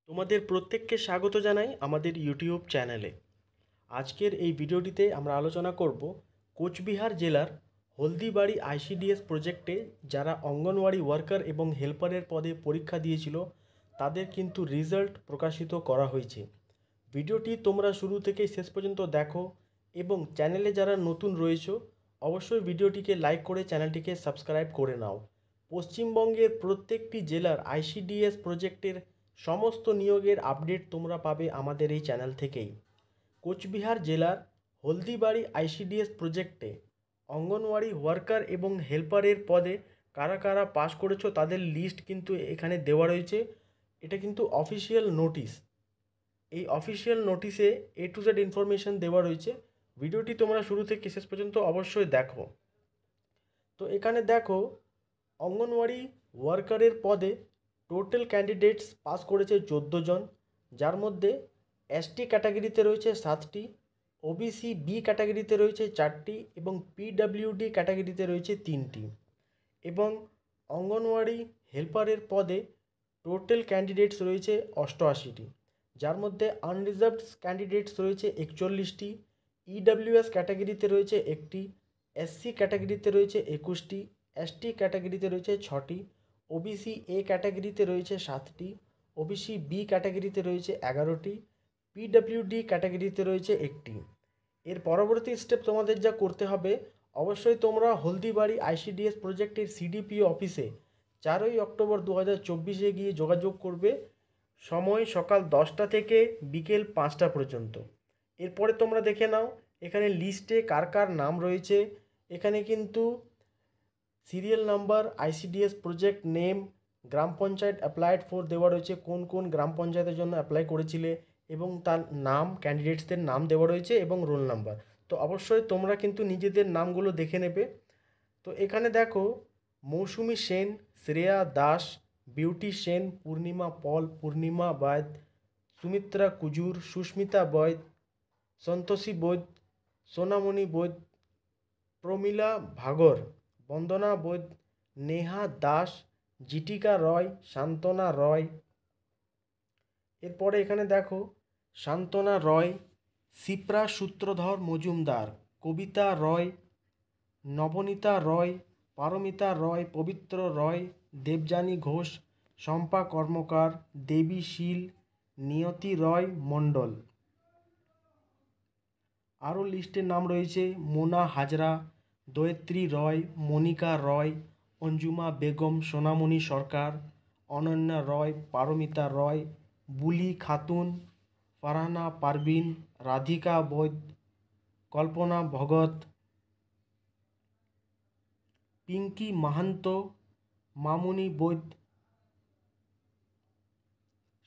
তোমাদের প্রত্যেককে স্বাগত জানাই আমাদের ইউটিউব চ্যানেলে। আজকের এই ভিডিওটিতে আমরা আলোচনা করব কোচবিহার জেলার হলদিবাড়ি আইসিডিএস প্রজেক্টে যারা অঙ্গনওয়াড়ি ওয়ার্কার এবং হেল্পারের পদে পরীক্ষা দিয়েছিল তাদের কিন্তু রেজাল্ট প্রকাশিত করা হয়েছে। ভিডিওটি তোমরা শুরু থেকে শেষ পর্যন্ত দেখো এবং চ্যানেলে যারা নতুন রয়েছে অবশ্যই ভিডিওটিকে লাইক করে চ্যানেলটিকে সাবস্ক্রাইব করে নাও। পশ্চিমবঙ্গের প্রত্যেকটি জেলার আইসিডিএস প্রজেক্টের সমস্ত নিয়োগের আপডেট তোমরা পাবে আমাদের এই চ্যানেল থেকেই। কোচবিহার জেলার হলদিবাড়ি আইসিডিএস প্রজেক্টে অঙ্গনওয়াড়ি ওয়ার্কার এবং হেল্পারের পদে কারা কারা পাস করেছো তাদের লিস্ট কিন্তু এখানে দেওয়া রয়েছে। এটা কিন্তু অফিসিয়াল নোটিশ। এই অফিসিয়াল নোটিশে এ টু জেড ইনফরমেশন দেওয়া রয়েছে। ভিডিওটি তোমরা শুরু থেকে শেষ পর্যন্ত অবশ্যই দেখো। তো এখানে দেখো অঙ্গনওয়াড়ি ওয়ার্কারের পদে টোটাল ক্যান্ডিডেটস পাস করেছে 14 জন, যার মধ্যে এসটি ক্যাটাগরিতে রয়েছে 7টি, ওবিসি বি ক্যাটাগরিতে রয়েছে 4টি এবং পিডব্লিউডি ক্যাটাগরিতে রয়েছে 3টি। এবং অঙ্গনওয়াড়ি হেল্পারের পদে টোটাল ক্যান্ডিডেটস রয়েছে 88টি, যার মধ্যে আনরিজার্ভড ক্যান্ডিডেটস রয়েছে 41টি, ইডব্লিউএস ক্যাটাগরিতে রয়েছে 1টি, এসসি ক্যাটাগরিতে রয়েছে 21টি, এসটি ক্যাটাগরিতে রয়েছে 6টি, ওবিসি এ ক্যাটাগরিতে রয়েছে 7টি, ওবিসি বি ক্যাটাগরিতে রয়েছে 11টি, পিডব্লিউডি ক্যাটাগরিতে রয়েছে 1টি। এর পরবর্তী স্টেপ তোমাদের যা করতে হবে, অবশ্যই তোমরা হলদিবাড়ি আইসিডিএস প্রজেক্টের সিডিপিও অফিসে 4ই অক্টোবর 2024 গিয়ে যোগাযোগ করবে। সময় সকাল 10টা থেকে বিকেল 5টা পর্যন্ত। এরপরে তোমরা দেখে নাও এখানে লিস্টে কার কার নাম রয়েছে। এখানে কিন্তু serial number, ICDS project name, gram panchayat applied for দেওয়া রয়েছে, কোন কোন গ্রাম পঞ্চায়েতের জন্য অ্যাপ্লাই করেছিলে এবং তার নাম, ক্যান্ডিডেটসদের নাম দেওয়া রয়েছে এবং রোল নাম্বার। তো অবশ্যই তোমরা কিন্তু নিজেদের নামগুলো দেখে নেবে। তো এখানে দেখো মৌসুমী সেন, শ্রেয়া দাস, বিউটি সেন, পূর্ণিমা পল, পূর্ণিমা বৈদ, সুমিত্রা কুজুর, সুস্মিতা বৈদ, সন্তোষী বৈদ, সোনামণি বৈদ, প্রমীলা ভাগর, বন্দনা বৈদ, নেহা দাস, জিটিকা রয়, শান্তনা রয়। এরপরে এখানে দেখো শান্তনা রয়, শিপ্রা সূত্রধর মজুমদার, কবিতা রয়, নবনীতা রয়, পারমিতা রয়, পবিত্র রয়, দেবযানী ঘোষ, শম্পা কর্মকার, দেবী শীল, নিয়তি রয় মণ্ডল। আরও লিস্টের নাম রয়েছে মোনা হাজরা, দয়ত্রী রয়, মনিকা রয়, অঞ্জুমা বেগম, সোনামণি সরকার, অনন্যা রয়, পারমিতা রয়, বুলি খাতুন, ফারহানা পারভিন, রাধিকা বৈদ, কল্পনা ভগত, পিঙ্কি মাহান্ত, মামুনি বৈদ,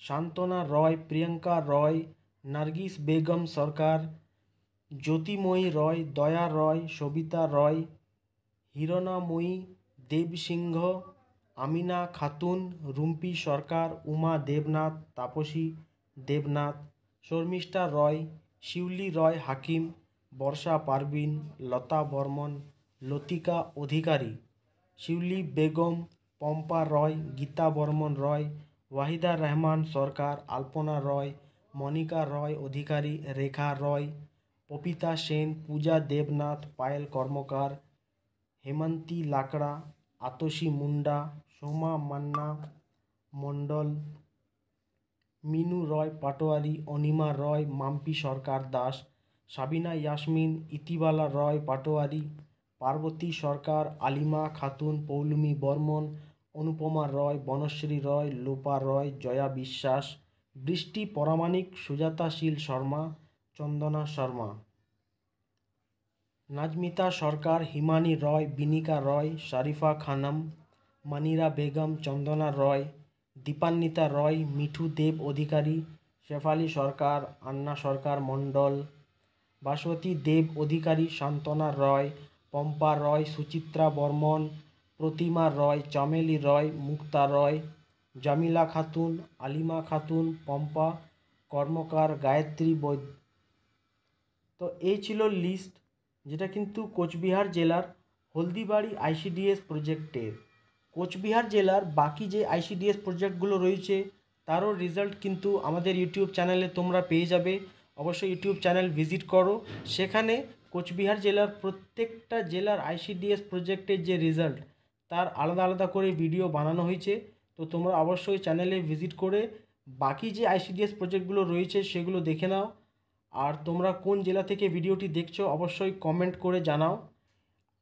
শান্তনা রয়, প্রিয়াঙ্কা রয়, নার্গিস বেগম সরকার, জ্যোতিময়ী রয়, দয়া রয়, সবিতা রয়, হিরণাময়ী দেবসিংহ, আমিনা খাতুন, রুম্পি সরকার, উমা দেবনাথ, তাপসী দেবনাথ, শর্মিষ্ঠা রয়, শিউলি রয় হাকিম, বর্ষা পারভিন, লতা বর্মন, লতিকা অধিকারী, শিউলি বেগম, পম্পা রয়, গীতা বর্মন রয়, ওয়াহিদা রহমান সরকার, আলপনা রয়, মনিকা রয় অধিকারী, রেখা রয়, পপিতা সেন, পূজা দেবনাথ, পায়েল কর্মকার, হেমন্তী লাকড়া, আতসী মুন্ডা, সোমা মান্না মণ্ডল, মিনু রয় পাটোয়ারি, অনিমা রয়, মাম্পি সরকার দাস, সাবিনা ইয়াসমিন, ইতিবালা রয় পাটোয়ারি, পার্বতী সরকার, আলিমা খাতুন, পৌলমী বর্মন, অনুপমা রয়, বনশ্রী রয়, লোপা রয়, জয়া বিশ্বাস, বৃষ্টি পরামানিক, সুজাতা শীল শর্মা, চন্দনা শর্মা, নাজমিতা সরকার, হিমানী রয়, বিনিকা রয়, শারিফা খানম, মানিরা বেগম, চন্দনা রয়, দীপান্বিতা রয়, মিঠু দেব অধিকারী, শেফালি সরকার, আন্না সরকার মণ্ডল, বাসতী দেব অধিকারী, শান্তনা রয়, পম্পা রয়, সুচিত্রা বর্মন, প্রতিমা রয়, চামেলি রয়, মুক্তা রয়, জামিলা খাতুন, আলিমা খাতুন, পম্পা কর্মকার, গায়ত্রী বৈদ্য। তো এই ছিল লিস্ট, যেটা কিন্তু কোচবিহার জেলার হলদিবাড়ি আইসিডিএস প্রজেক্টের। কোচবিহার জেলার বাকি যে আইসিডিএস প্রজেক্টগুলো রয়েছে তারও রেজাল্ট কিন্তু আমাদের ইউটিউব চ্যানেলে তোমরা পেয়ে যাবে। অবশ্যই ইউটিউব চ্যানেল ভিজিট করো, সেখানে কোচবিহার জেলার প্রত্যেকটা জেলার আইসিডিএস প্রজেক্টের যে রেজাল্ট তার আলাদা আলাদা করে ভিডিও বানানো হয়েছে। তো তোমরা অবশ্যই চ্যানেলে ভিজিট করে বাকি যে আইসিডিএস প্রজেক্টগুলো রয়েছে সেগুলো দেখে নাও। আর তোমরা কোন জেলা থেকে ভিডিওটি দেখছো অবশ্যই কমেন্ট করে জানাও।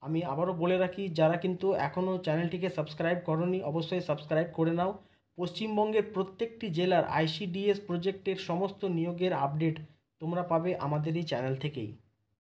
আমি আবারও বলে রাখি, যারা কিন্তু এখনও চ্যানেলটিকে সাবস্ক্রাইব করোনি অবশ্যই সাবস্ক্রাইব করে নাও। পশ্চিমবঙ্গের প্রত্যেকটি জেলার আইসিডিএস প্রজেক্টের সমস্ত নিয়োগের আপডেট তোমরা পাবে আমাদের এই চ্যানেল থেকেই।